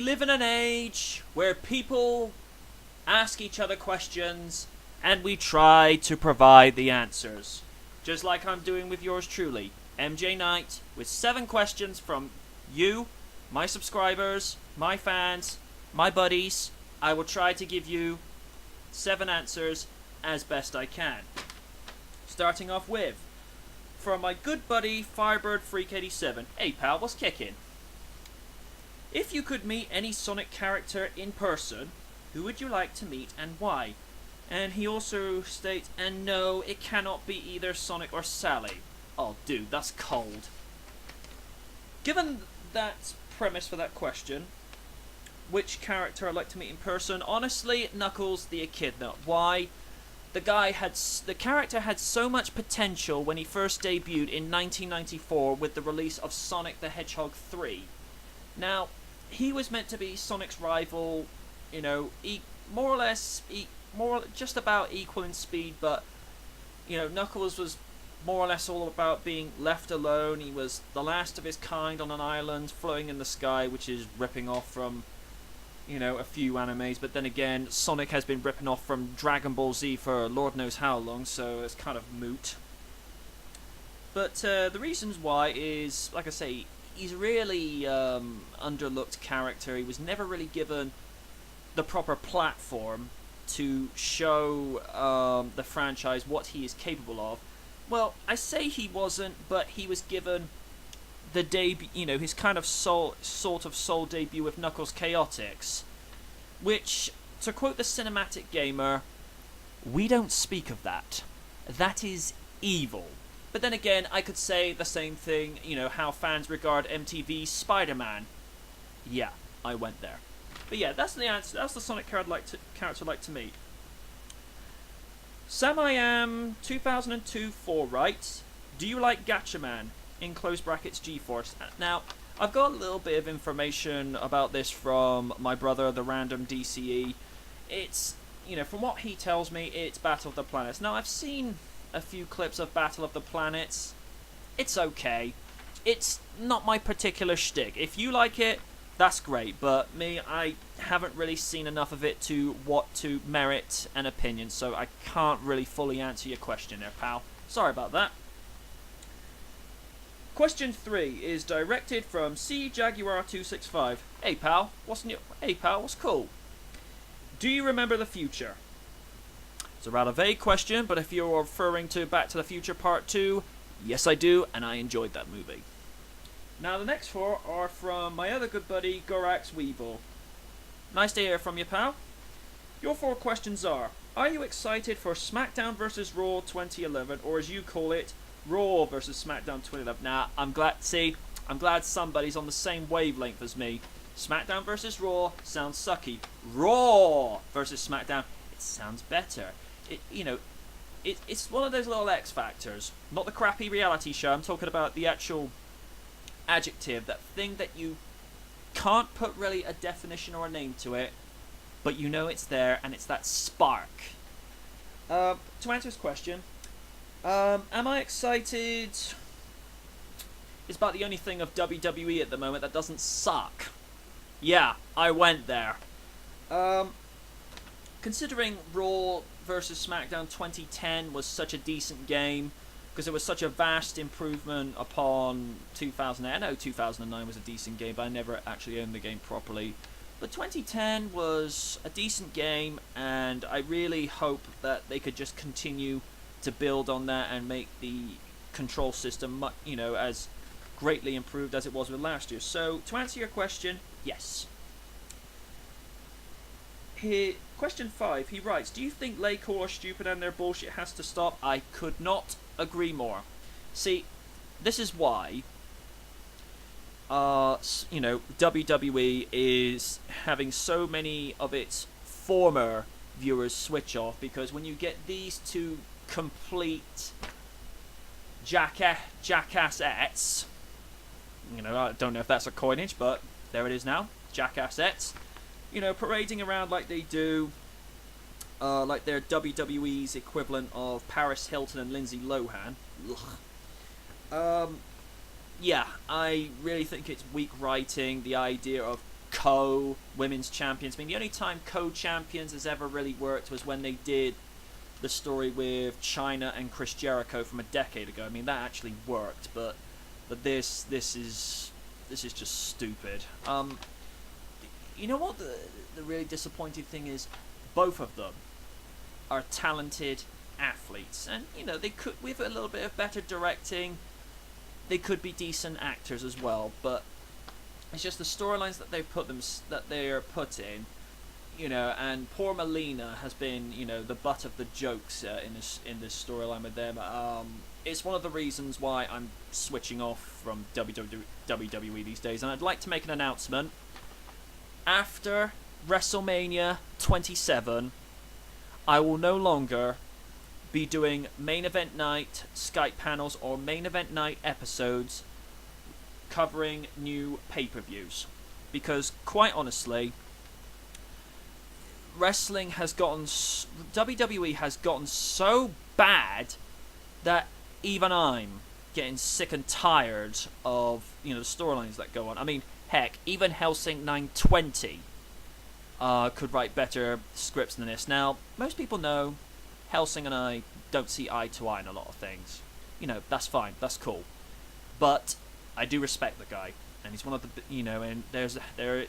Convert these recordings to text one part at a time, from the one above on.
live in an age where people ask each other questions and we try to provide the answers. Just like I'm doing with yours truly, MJ Knight, with 7 questions from you, my subscribers, my fans, my buddies. I will try to give you 7 answers as best I can. Starting off with, from my good buddy Firebird Freak 87. Hey pal, what's kicking? If you could meet any Sonic character in person, who would you like to meet and why? And he also states, and no, it cannot be either Sonic or Sally. Oh dude, that's cold. Given that premise for that question, which character I'd like to meet in person? Honestly, Knuckles the Echidna. Why? The character had so much potential when he first debuted in 1994 with the release of Sonic the Hedgehog 3. Now, he was meant to be Sonic's rival, you know, just about equal in speed, but, you know, Knuckles was more or less all about being left alone. He was the last of his kind on an island floating in the sky, which is ripping off from, you know, a few animes. But then again, Sonic has been ripping off from Dragon Ball Z for Lord knows how long, so it's kind of moot. But the reasons why is, like I say, he's really underlooked character. He was never really given the proper platform to show the franchise what he is capable of. Well, I say he wasn't, but he was given the debut, you know, his kind of sort of soul debut with Knuckles Chaotix, which, to quote the Cinematic Gamer, we don't speak of that. That is evil. But then again, I could say the same thing, you know, how fans regard MTV's Spider-Man. Yeah, I went there. But yeah, that's the answer. That's the Sonic character I'd like to meet. Samayam 2002 4 writes, do you like Gatchaman? In close brackets G-Force. Now, I've got a little bit of information about this from my brother, the random DCE. It's, you know, from what he tells me, it's Battle of the Planets. Now, I've seen a few clips of Battle of the Planets. It's okay. It's not my particular shtick. If you like it, that's great, but me, I haven't really seen enough of it to merit an opinion, so I can't really fully answer your question there, pal. Sorry about that. Question 3 is directed from Jaguar 265. Hey pal, what's new? Hey pal, what's cool? Do you remember the future? It's a rather vague question, but if you're referring to Back to the Future Part 2, yes I do, and I enjoyed that movie. Now the next 4 are from my other good buddy, Gorax Weevil. Nice to hear from you, pal. Your 4 questions are you excited for Smackdown vs. Raw 2011, or as you call it, Raw vs. Smackdown 2011? Now, I'm glad somebody's on the same wavelength as me. Smackdown vs. Raw sounds sucky. Raw vs. Smackdown, it sounds better. It's one of those little X factors. Not the crappy reality show. I'm talking about the actual adjective, that thing that you can't put really a definition or a name to it, but you know it's there, and it's that spark. To answer this question, am I excited? It's about the only thing of WWE at the moment that doesn't suck. Yeah, I went there. Considering Raw vs. Smackdown 2010 was such a decent game, because it was such a vast improvement upon 2008. I know 2009 was a decent game, but I never actually owned the game properly. But 2010 was a decent game, and I really hope that they could just continue to build on that and make the control system, you know, as greatly improved as it was with last year. So, to answer your question, yes. Here, question 5, he writes, do you think Laycore are stupid and their bullshit has to stop? I could not agree more. See, this is why, you know, WWE is having so many of its former viewers switch off, because when you get these two complete jackassettes, you know, I don't know if that's a coinage, but there it is now, jackassettes, you know, parading around like they do, like they're WWE's equivalent of Paris Hilton and Lindsay Lohan. Yeah, I really think it's weak writing, the idea of co-women's champions. I mean, the only time co-champions has ever really worked was when they did the story with China and Chris Jericho from a decade ago. I mean, that actually worked, but this is just stupid. You know what the really disappointing thing is? Both of them are talented athletes, and you know, they could, with a little bit of better directing, they could be decent actors as well. But it's just the storylines that they are put in, you know. And poor Melina has been, you know, the butt of the jokes in this storyline with them. It's one of the reasons why I'm switching off from WWE these days, and I'd like to make an announcement. After WrestleMania 27, I will no longer be doing main event night Skype panels or main event night episodes covering new pay-per-views, because quite honestly, WWE has gotten so bad that even I'm getting sick and tired of, you know, the storylines that go on. I mean, heck, even Helsing 920 could write better scripts than this. Now, most people know Helsing and I don't see eye to eye in a lot of things. You know, that's fine, that's cool. But I do respect the guy, and he's one of the, you know, and there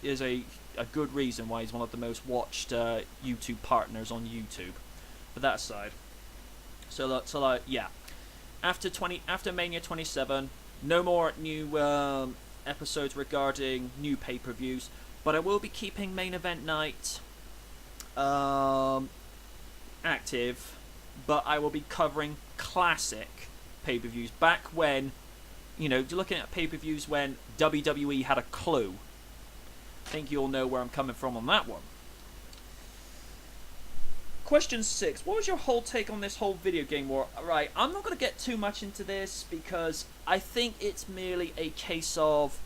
is a good reason why he's one of the most watched YouTube partners on YouTube. But that aside, so yeah, after Mania 27, no more new episodes regarding new pay-per-views, but I will be keeping main event night active, but I will be covering classic pay-per-views back when, you know, looking at pay-per-views when WWE had a clue. I think you all know where I'm coming from on that one. Question 6. What was your whole take on this whole video game war? Right, I'm not going to get too much into this because I think it's merely a case of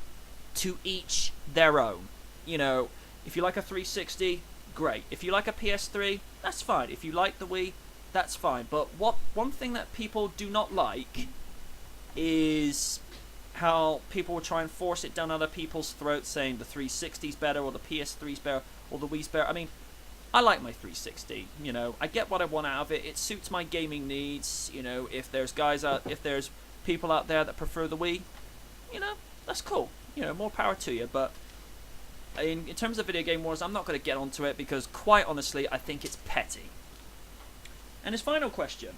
to each their own. You know, if you like a 360, great. If you like a PS3, that's fine. If you like the Wii, that's fine. But one thing that people do not like is how people will try and force it down other people's throats, saying the 360's better, or the PS3's better, or the Wii's better. I mean, I like my 360. You know, I get what I want out of it. It suits my gaming needs. You know, if there's people out there that prefer the Wii, you know, that's cool. You know, more power to you. But in terms of video game wars, I'm not going to get onto it because, quite honestly, I think it's petty. And his final question.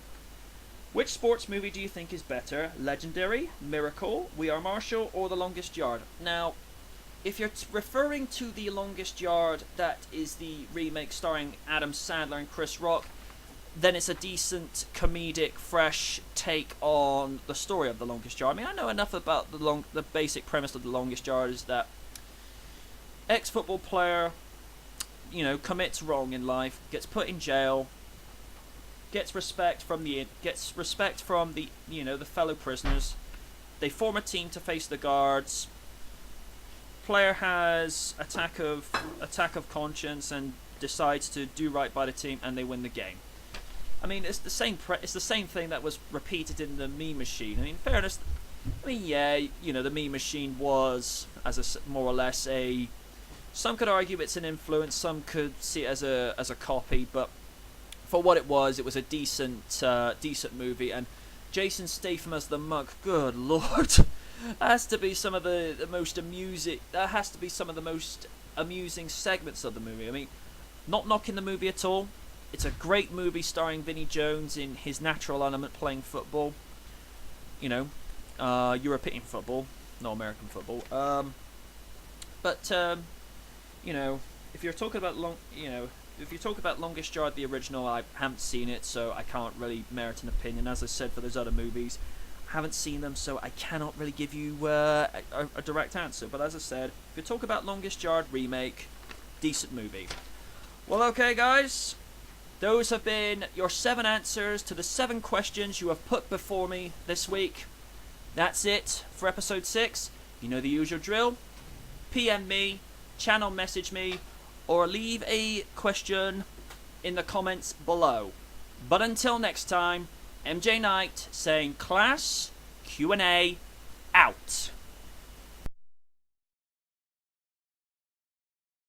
Which sports movie do you think is better? Legendary, Miracle, We Are Marshall, or The Longest Yard? Now, if you're referring to The Longest Yard, that is the remake starring Adam Sandler and Chris Rock, then it's a decent, comedic, fresh take on the story of The Longest Yard. I mean, I know enough about the basic premise of The Longest Yard is that ex-football player, you know, commits wrong in life, gets put in jail, gets respect from the you know, the fellow prisoners. They form a team to face the guards. Player has attack of conscience and decides to do right by the team, and they win the game. I mean, it's the same thing that was repeated in the Meme Machine. I mean, in fairness, I mean, yeah, you know, the Meme Machine was more or less a. Some could argue it's an influence. Some could see it as a copy, but for what it was a decent movie. And Jason Statham as the monk, good lord, that has to be some of the most amusing. That has to be some of the most amusing segments of the movie. I mean, not knocking the movie at all. It's a great movie starring Vinnie Jones in his natural element, playing football. You know, European football, not American football. But you know, if you're talking about Longest Yard, the original, I haven't seen it, so I can't really merit an opinion. As I said, for those other movies, I haven't seen them, so I cannot really give you a direct answer. But as I said, if you talk about Longest Yard remake, decent movie. Well, okay, guys, those have been your 7 answers to the 7 questions you have put before me this week. That's it for episode 6. You know the usual drill. PM me, channel message me, or leave a question in the comments below. But until next time, MJ Knight saying class Q&A out.